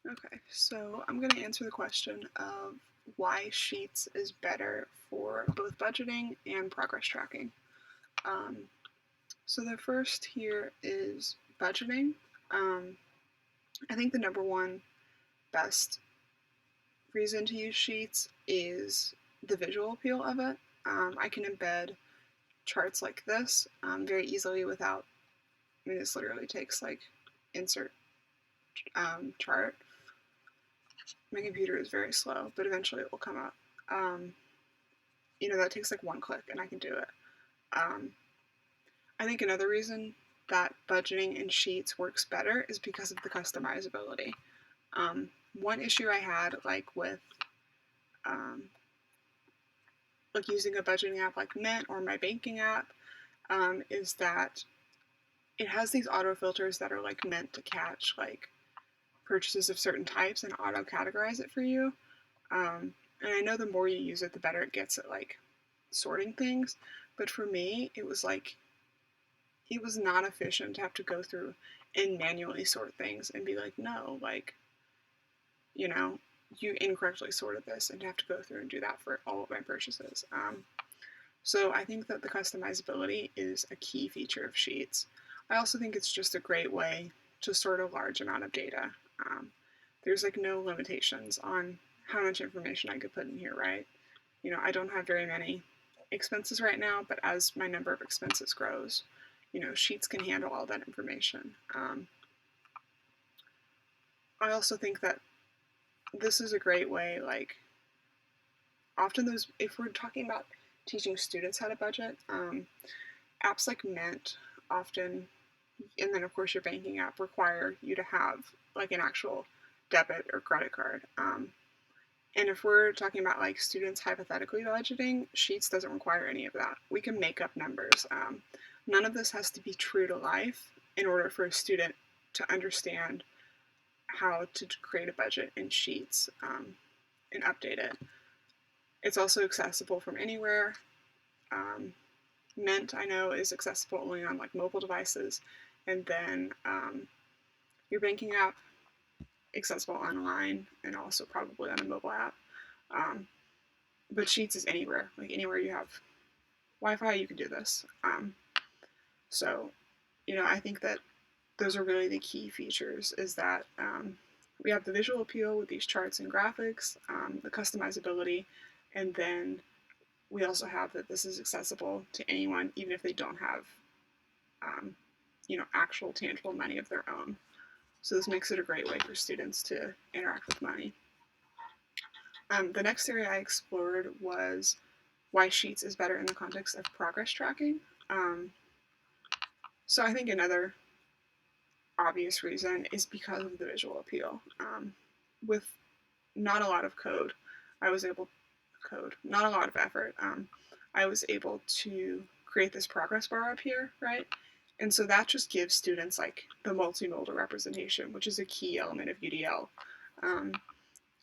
Okay, so I'm going to answer the question of why Sheets is better for both budgeting and progress tracking. Um, so the first here is budgeting. Um, I think the number one best reason to use Sheets is the visual appeal of it. I can embed charts like this very easily without, I mean, this literally takes like insert chart. My computer is very slow, but eventually it will come up. Um, that takes like one click and I can do it. Um, I think another reason that budgeting in Sheets works better is because of the customizability. One issue I had um, like using a budgeting app like Mint or my banking app is that it has these auto filters that are like meant to catch like purchases of certain types and auto categorize it for you. And I know the more you use it, the better it gets at like sorting things. But for me, it was not efficient to have to go through and manually sort things and be like, no, like, you know, you incorrectly sorted this and have to go through and do that for all of my purchases. So I think that the customizability is a key feature of Sheets. I also think it's just a great way to sort a large amount of data. Um, there's like no limitations on how much information I could put in here, right? I don't have very many expenses right now, but as my number of expenses grows, Sheets can handle all that information. I also think that this is a great way, like, often those, if we're talking about teaching students how to budget, apps like Mint often, and then of course your banking app, require you to have like an actual debit or credit card. And if we're talking about like students hypothetically budgeting, Sheets doesn't require any of that. We can make up numbers. None of this has to be true to life in order for a student to understand how to create a budget in Sheets and update it. It's also accessible from anywhere. Um, Mint, I know, is accessible only on like mobile devices, and then your banking app accessible online and also probably on a mobile app. Um, but Sheets is anywhere, like anywhere you have Wi-Fi, you can do this. So, I think that those are really the key features. Is that we have the visual appeal with these charts and graphics, the customizability, and then we also have that this is accessible to anyone, even if they don't have, um, actual tangible money of their own. So this makes it a great way for students to interact with money. The next area I explored was why Sheets is better in the context of progress tracking. Um, so I think another obvious reason is because of the visual appeal. With not a lot of code, I was able not a lot of effort. I was able to create this progress bar up here, right? And so that just gives students like the multimodal representation, which is a key element of UDL. Um,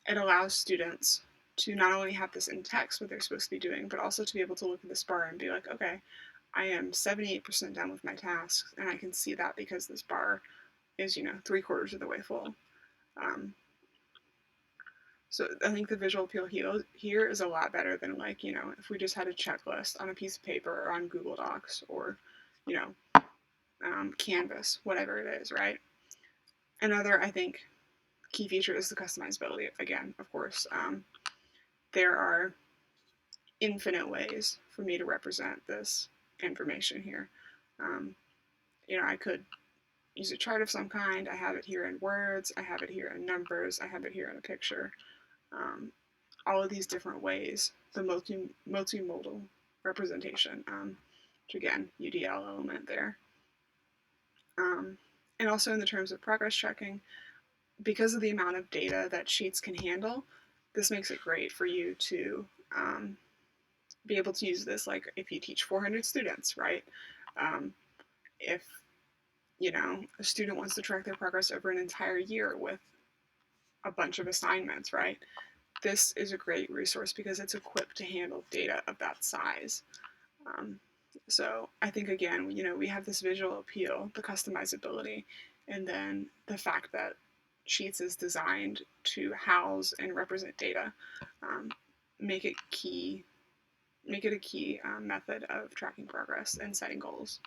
it allows students to not only have this in text, what they're supposed to be doing, but also to be able to look at this bar and be like, okay, I am 78% done with my tasks, and I can see that because this bar is, 3/4 of the way full. Um, so I think the visual appeal here is a lot better than like, if we just had a checklist on a piece of paper or on Google Docs or, you know, Canvas, whatever it is, right? Another, I think, key feature is the customizability. Again, of course, there are infinite ways for me to represent this information here. Um, I could use a chart of some kind. I have it here in words. I have it here in numbers. I have it here in a picture. Um, all of these different ways, the multimodal representation, which again, UDL element there. And also in the terms of progress checking, because of the amount of data that Sheets can handle, this makes it great for you to be able to use this like if you teach 400 students, right? If a student wants to track their progress over an entire year with a bunch of assignments, right? This is a great resource because it's equipped to handle data of that size. Um, so I think again, we have this visual appeal, the customizability, and then the fact that Sheets is designed to house and represent data, make it a key method of tracking progress and setting goals.